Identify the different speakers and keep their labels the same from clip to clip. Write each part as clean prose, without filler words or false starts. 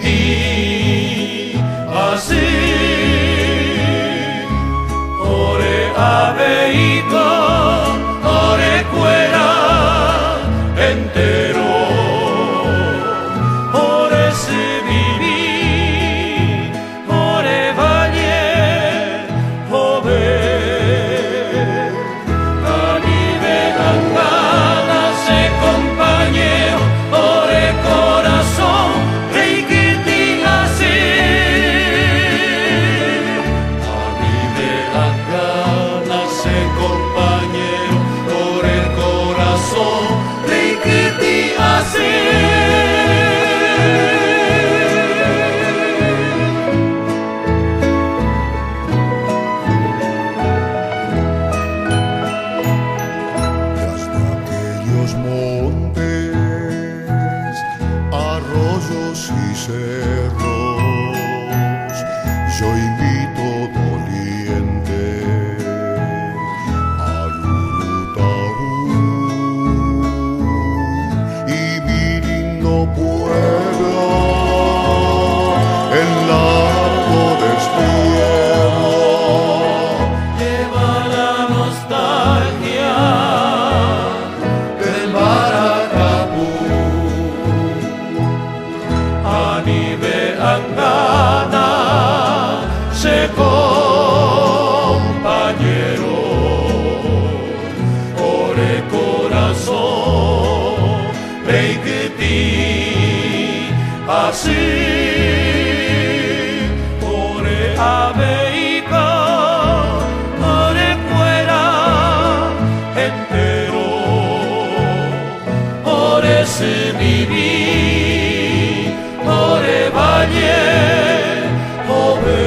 Speaker 1: ti así ore abeito ore cuera entero ore se viví ore valle ove anive angana se compañero ore corazón rey que te hace anive angana se compañero ore corazón rey que te hace.
Speaker 2: Montes, arroyos y cerros, yo invito doliente al Urutaú y mi lindo pueblo en largo destierro
Speaker 1: Lleva la nostalgia del Maracapú, anive angana se compañero, ore corazón, rey que ti así, ore abeica, ore fuera entero, ore se viví, ore valle, ove.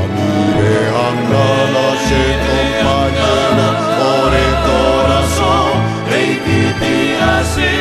Speaker 2: Anive angana se compañero, ore corazón,
Speaker 1: rey que te hace,